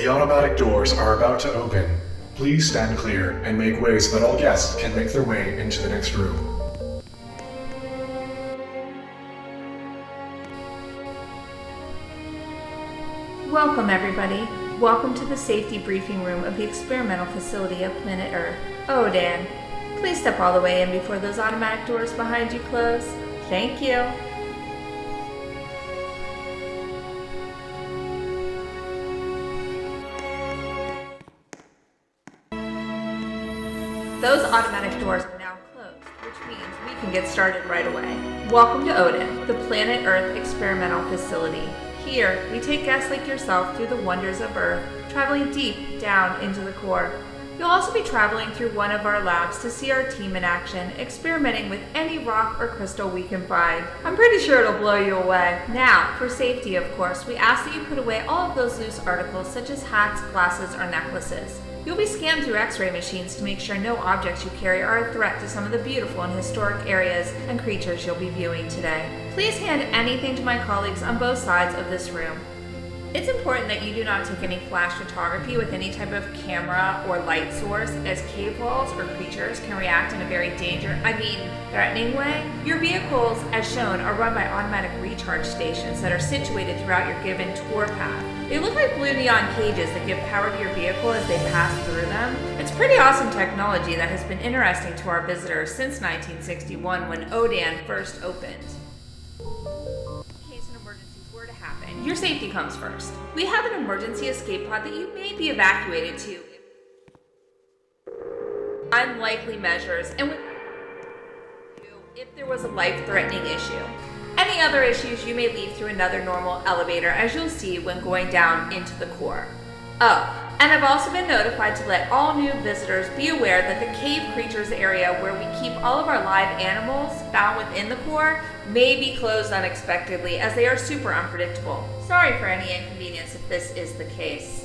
The automatic doors are about to open. Please stand clear and make way so that all guests can make their way into the next room. Welcome everybody. Welcome to the safety briefing room of the experimental facility of planet Earth. Odan, please step all the way in before those automatic doors behind you close. Thank you. Those automatic doors are now closed, which means we can get started right away. Welcome to Odan, the planet Earth experimental facility. Here, we take guests like yourself through the wonders of Earth, traveling deep down into the core. You'll also be traveling through one of our labs to see our team in action, experimenting with any rock or crystal we can find. I'm pretty sure it'll blow you away. Now, for safety, of course, we ask that you put away all of those loose articles such as hats, glasses, or necklaces. You'll be scanned through X-ray machines to make sure no objects you carry are a threat to some of the beautiful and historic areas and creatures you'll be viewing today. Please hand anything to my colleagues on both sides of this room. It's important that you do not take any flash photography with any type of camera or light source, as cave walls or creatures can react in a very threatening way. Your vehicles, as shown, are run by automatic recharge stations that are situated throughout your given tour path. They look like blue neon cages that give power to your vehicle as they pass through them. It's pretty awesome technology that has been interesting to our visitors since 1961 when Odan first opened. To happen, your safety comes first. We have an emergency escape pod that you may be evacuated to. Unlikely measures and if there was a life-threatening issue. Any other issues you may leave through another normal elevator, as you'll see when going down into the core. Oh, and I've also been notified to let all new visitors be aware that the cave creatures area where we keep all of our live animals found within the core may be closed unexpectedly, as they are super unpredictable. Sorry for any inconvenience if this is the case.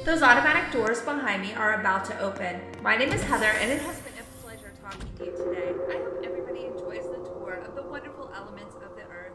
Those automatic doors behind me are about to open. My name is Heather, and it has been a pleasure talking to you today. I hope everybody enjoys the tour of the wonderful elements of the Earth.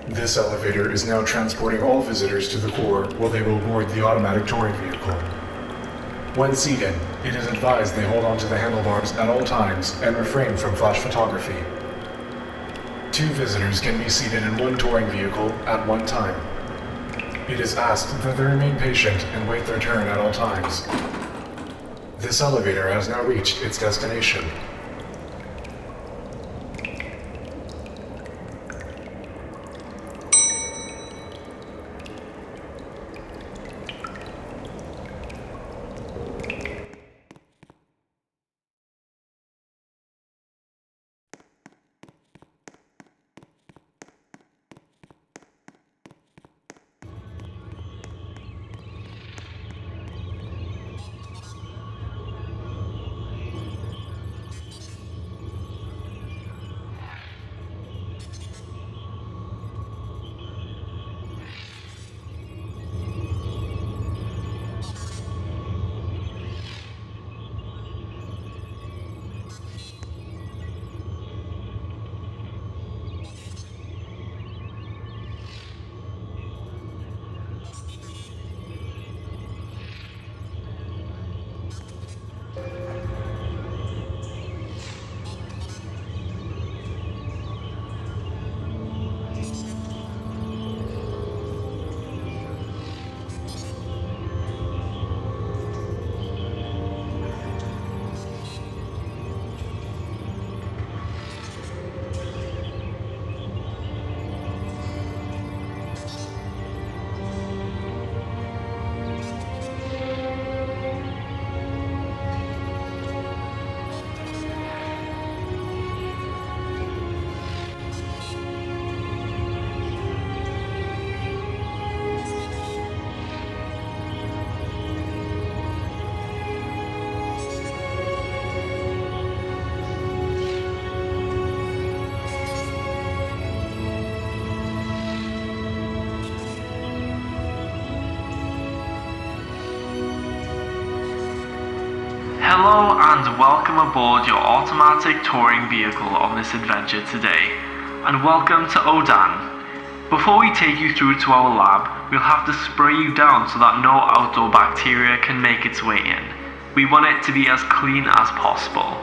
This elevator is now transporting all visitors to the core while they will board the automatic touring vehicle. When seated, it is advised they hold onto the handlebars at all times and refrain from flash photography. 2 visitors can be seated in one touring vehicle at one time. It is asked that they remain patient and wait their turn at all times. This elevator has now reached its destination. Hello and welcome aboard your automatic touring vehicle on this adventure today, and welcome to Odan. Before we take you through to our lab, we'll have to spray you down so that no outdoor bacteria can make its way in. We want it to be as clean as possible.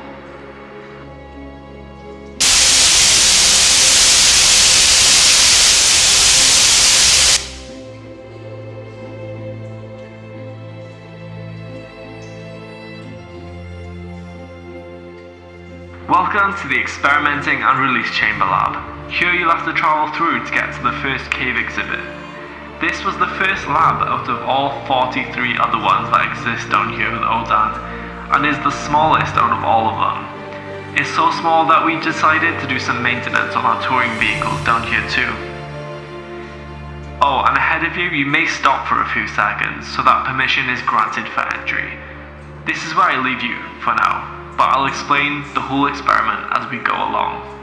Welcome to the Experimenting and Release Chamber Lab. Here you'll have to travel through to get to the first cave exhibit. This was the first lab out of all 43 other ones that exist down here with Odan, and is the smallest out of all of them. It's so small that we decided to do some maintenance on our touring vehicles down here too. Oh, and ahead of you, you may stop for a few seconds so that permission is granted for entry. This is where I leave you for now, but I'll explain the whole experiment as we go along.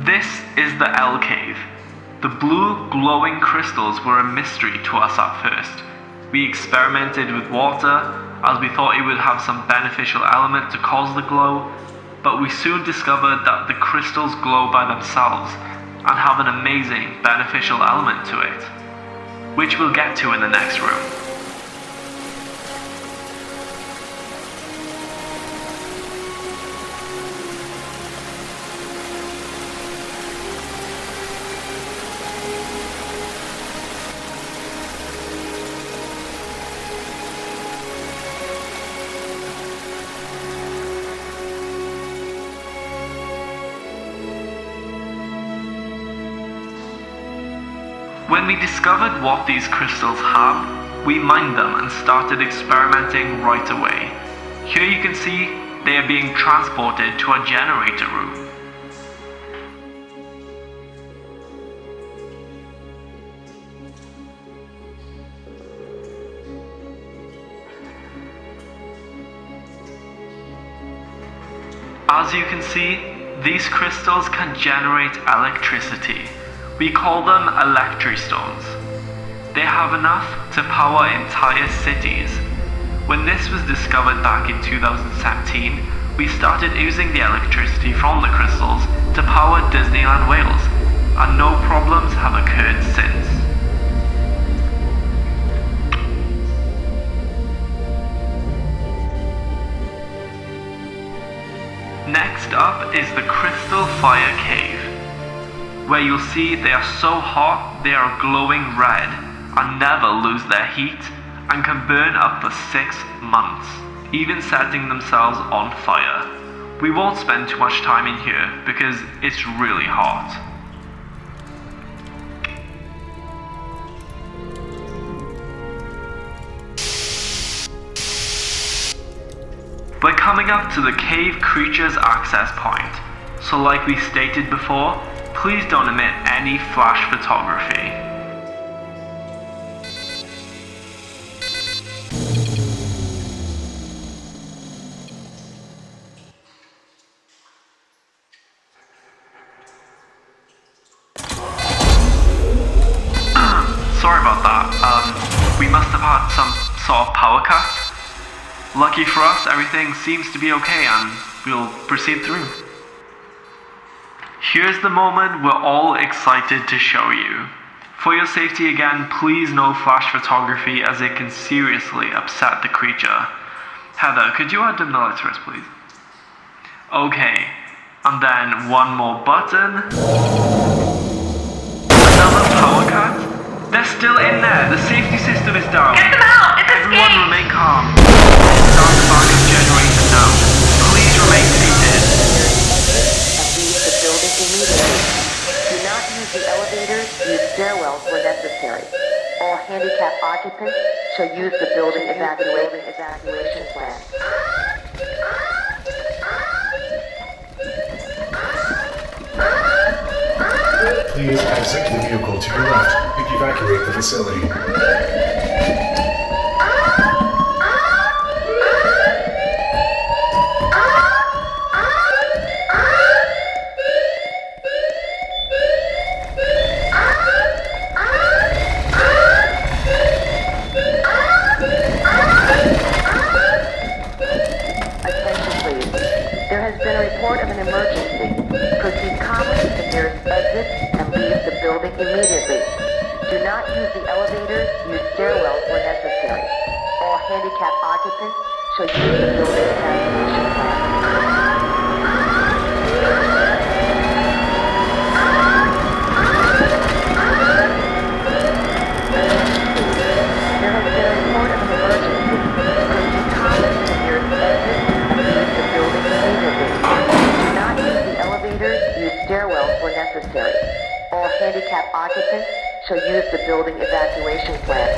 This is the L cave. The blue glowing crystals were a mystery to us at first. We experimented with water as we thought it would have some beneficial element to cause the glow, but we soon discovered that the crystals glow by themselves and have an amazing beneficial element to it, which we'll get to in the next room. When we discovered what these crystals have, we mined them and started experimenting right away. Here you can see they are being transported to a generator room. As you can see, these crystals can generate electricity. We call them electrostones. They have enough to power entire cities. When this was discovered back in 2017, we started using the electricity from the crystals to power Disneyland Wales, and no problems have occurred since. Next up is the Crystal Fire Cave, where you'll see they are so hot they are glowing red and never lose their heat and can burn up for 6 months, even setting themselves on fire. We won't spend too much time in here because it's really hot. We're coming up to the cave creature's access point, so like we stated before, please don't emit any flash photography. Sorry about that. We must have had some sort of power cut. Lucky for us, everything seems to be okay and we'll proceed through. Here's the moment we're all excited to show you. For your safety again, please no flash photography as it can seriously upset the creature. Heather, could you add dim the lights for us, please? Okay, and then one more button. Another power cut? They're still in there. The safety system is down. Get them out! It's Everyone escape! remain calm. Start the backup generator now. Please remain seated. Leave the building immediately. Do not use the elevators, use stairwells where necessary. All handicapped occupants shall use the building evacuation plan. Please exit the vehicle to your left and evacuate the facility. Attention please. There has been a report of an emergency. Proceed calmly to the nearest exit and leave the building immediately. Do not use the elevators, use stairwells where necessary. All handicapped occupants shall use the building evacuation plan. There has been a report of an emergency. Proceed calmly to the nearest exit and leave the building immediately. Do not use the elevators, use stairwells where necessary. All handicapped occupants shall use the building evacuation plan.